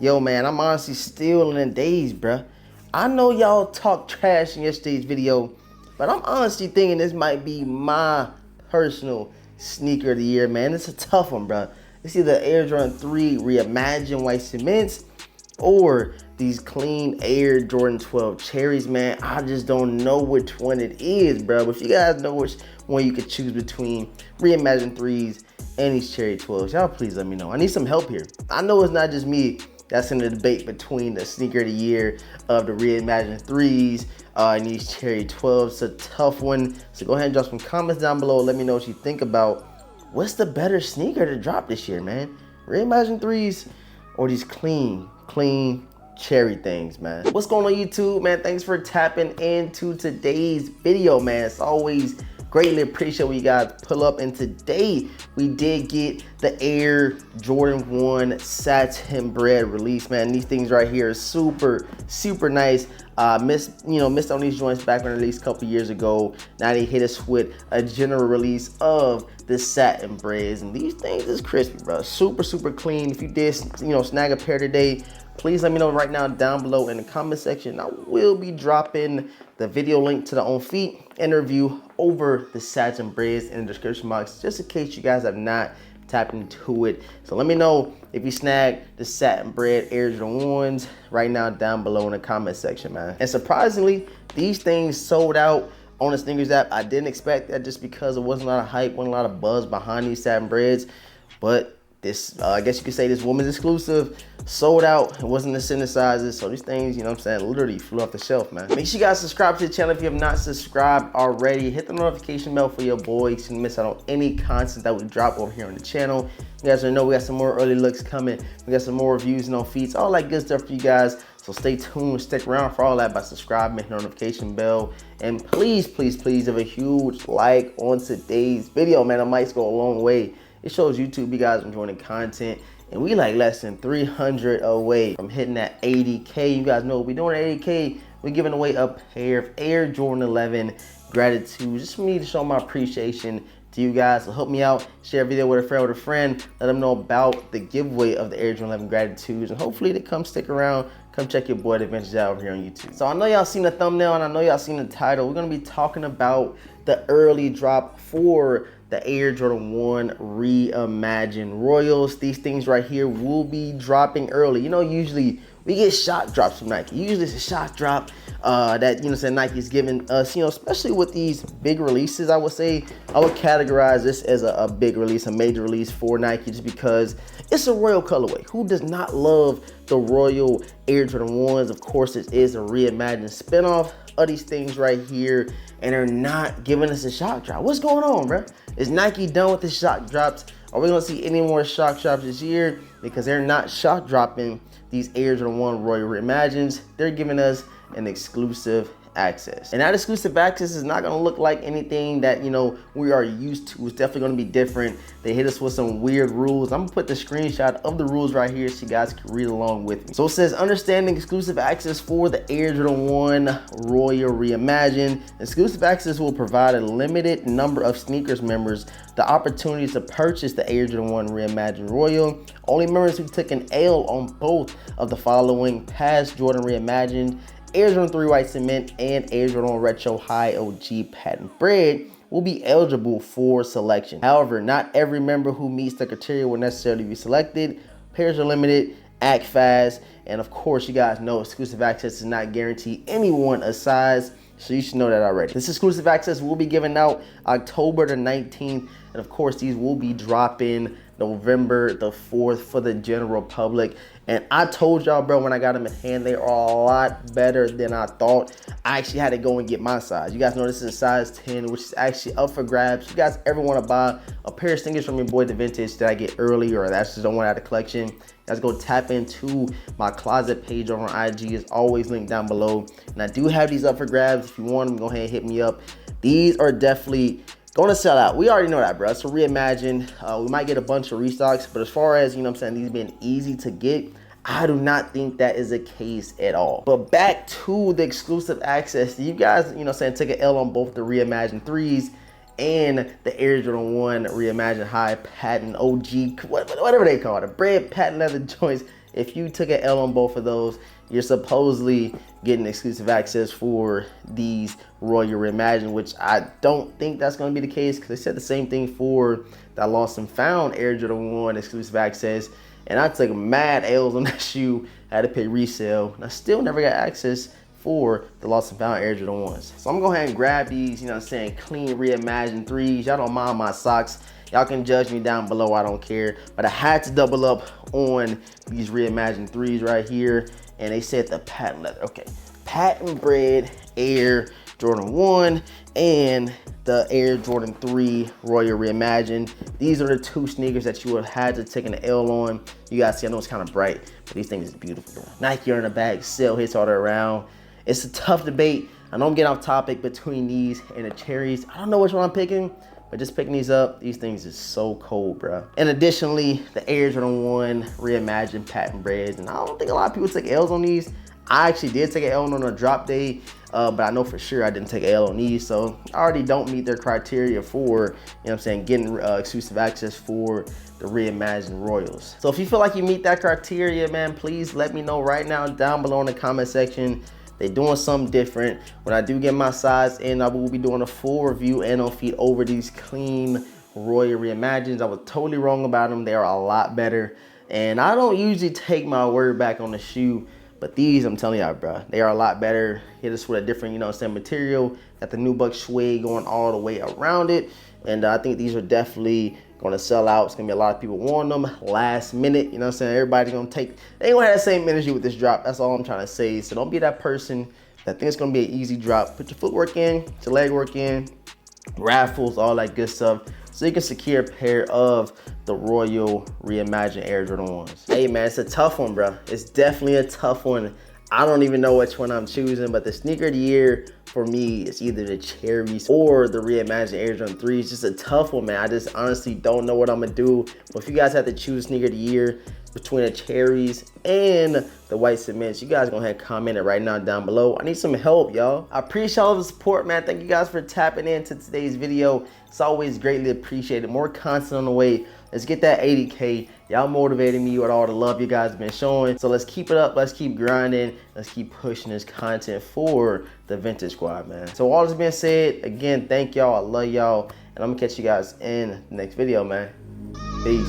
Yo, man, I'm honestly still in the daze, bruh. I know y'all talked trash in yesterday's video, but I'm honestly thinking this might be my personal sneaker of the year, man. It's a tough one, bruh. It's either Air Jordan 3 Reimagined white cements or these clean Air Jordan 12 cherries, man. I just don't know which one it is, bro. But if you guys know which one you could choose between Reimagined 3s and these cherry 12s, y'all please let me know. I need some help here. I know it's not just me that's in the debate between the sneaker of the year of the Reimagined 3s and these cherry 12s. It's a tough one. So go ahead and drop some comments down below. Let me know what you think about what's the better sneaker to drop this year, man. Reimagined 3s or these clean cherry things, man. What's going on, YouTube, man? Thanks for tapping into today's video, man. It's always greatly appreciate when you guys pull up, and today we did get the Air Jordan 1 Satin Bred release, man. These things right here are super nice. Missed on these joints back when released a couple years ago. Now they hit us with a general release of the Satin Breds, and these things is crispy, bro. Super clean. If you did snag a pair today, please let me know right now down below in the comment section. I will be dropping the video link to the On Feet interview over the Satin Breds in the description box, just in case you guys have not tapped into it. So let me know if you snag the Satin Bred Air Jordan 1s right now down below in the comment section, man. And surprisingly, these things sold out on the SNKRS app. I didn't expect that just because it wasn't a lot of hype, wasn't a lot of buzz behind these Satin Breds, but this, I guess you could say this woman's exclusive, sold out. It wasn't the synthesizers, so these things, you know what I'm saying, literally flew off the shelf, man. Make sure you guys subscribe to the channel if you have not subscribed already. Hit the notification bell for your boy so you can miss out on any content that we drop over here on the channel. You guys already know we got some more early looks coming. We got some more reviews and on feeds, all that good stuff for you guys. So stay tuned, stick around for all that by subscribing, hit the notification bell, and please give a huge like on today's video, man. It might go a long way. It shows YouTube you guys enjoying the content, and we like less than 300 away from hitting that 80K. You guys know what we're doing at 80K. We're giving away a pair of Air Jordan 11 Gratitude, just for me to show my appreciation to you guys. So help me out, share a video with a friend, let them know about the giveaway of the Air Jordan 11 Gratitudes, and hopefully they come stick around, come check your boy Adventures out over here on YouTube. So I know y'all seen the thumbnail and I know y'all seen the title. We're gonna be talking about the early drop for the Air Jordan 1 Reimagined Royals. These things right here will be dropping early. You know, usually we get shock drops from Nike. Usually it's a shock drop that, Nike's giving us, especially with these big releases. I would say I would categorize this as a big release, a major release for Nike, just because it's a Royal colorway. Who does not love the Royal Air Jordan 1s? Of course, it is a reimagined spinoff of these things right here, and they're not giving us a shock drop. What's going on, bro? Is Nike done with the shock drops? Are we gonna see any more shock drops this year? Because they're not shock dropping these Air Jordan 1 Royal Reimagined. They're giving us an exclusive access, and that exclusive access is not going to look like anything that we are used to. It's definitely going to be different. They hit us with some weird rules. I'm gonna put the screenshot of the rules right here so you guys can read along with me. So it says, understanding exclusive access for the Air Jordan 1 Royal Reimagined. Exclusive access will provide a limited number of sneakers members the opportunity to purchase the Air Jordan 1 Reimagined Royal. Only members who took an L on both of the following past Jordan Reimagined, Air Jordan 3 White Cement and Air Jordan Retro High OG Patent Bred will be eligible for selection. However, not every member who meets the criteria will necessarily be selected. Pairs are limited, act fast, and of course you guys know exclusive access does not guarantee anyone a size, so you should know that already. This exclusive access will be given out October the 19th, and of course these will be dropping November the 4th for the general public. And I told y'all, bro, when I got them in hand, they are a lot better than I thought. I actually had to go and get my size. You guys know this is a size 10, which is actually up for grabs. You guys ever want to buy a pair of sneakers from your boy The Vintage that I get early, or that's just don't want out of collection, guys, go tap into my closet page over on IG. It's always linked down below. And I do have these up for grabs. If you want them, go ahead and hit me up. These are definitely gonna sell out. We already know that, bro. It's a reimagined. We might get a bunch of restocks, but as far as, these being easy to get, I do not think that is the case at all. But back to the exclusive access. You guys, took an L on both the Reimagined 3s and the Air Jordan 1 Reimagined High Patent OG, whatever they call it, Bred patent leather joints. if you took an L on both of those, you're supposedly getting exclusive access for these Royal Reimagined, which I don't think that's going to be the case, because they said the same thing for that Lost and Found Air Jordan 1 exclusive access. And I took mad L's on that shoe. I had to pay resale, and I still never got access for the Lost and Found Air Jordan 1s. So I'm gonna go ahead and grab these, you know what I'm saying, clean reimagined 3s. Y'all don't mind my socks. Y'all can judge me down below, I don't care. But I had to double up on these reimagined 3s right here. And they said the patent leather. Okay, patent Bred Air Jordan 1 and the Air Jordan 3 Royal Reimagined. These are the two sneakers that you would have had to take an L on. You guys see, I know it's kind of bright, but these things are beautiful. Nike on the back, sell hits all around. It's a tough debate. I know I'm getting off topic between these and the cherries. I don't know which one I'm picking, but just picking these up, these things is so cold, bro. And additionally, the Air Jordan 1 Reimagined patent Breds. And I don't think a lot of people take L's on these. I actually did take an L on a drop day, but I know for sure I didn't take an L on these. So I already don't meet their criteria for, you know what I'm saying, getting exclusive access for the Reimagined Royals. So if you feel like you meet that criteria, man, please let me know right now down below in the comment section. They're doing something different. When I do get my size in, I will be doing a full review and on feed over these clean Royal Reimagined. I was totally wrong about them. They are a lot better. And I don't usually take my word back on the shoe, but these, I'm telling y'all, bro, they are a lot better. Hit us with a different, you know what I'm saying, material. Got the nubuck suede going all the way around it. And I think these are definitely gonna sell out. It's gonna be a lot of people wanting them last minute. You know what I'm saying? Everybody's gonna take, they ain't gonna have that same energy with this drop. That's all I'm trying to say. So don't be that person that thinks it's gonna be an easy drop. Put your footwork in, put your leg work in, raffles, all that good stuff, so you can secure a pair of the Royal Reimagined Air Jordan 1s. Hey man, it's a tough one, bro. It's definitely a tough one. I don't even know which one I'm choosing, but the sneaker of the year for me is either the cherries or the Reimagined Air Jordan 3. It's just a tough one, man. I just honestly don't know what I'm gonna do. But if you guys have to choose sneaker of the year between the cherries and the white cements, you guys go ahead and comment it right now down below. I need some help, y'all. I appreciate all the support, man. Thank you guys for tapping into today's video. It's always greatly appreciated. More content on the way. Let's get that 80K. Y'all motivating me with all the love you guys have been showing. So let's keep it up. Let's keep grinding. Let's keep pushing this content for the Vintage Squad, man. So all this being said, again, thank y'all. I love y'all. And I'm gonna catch you guys in the next video, man. Peace.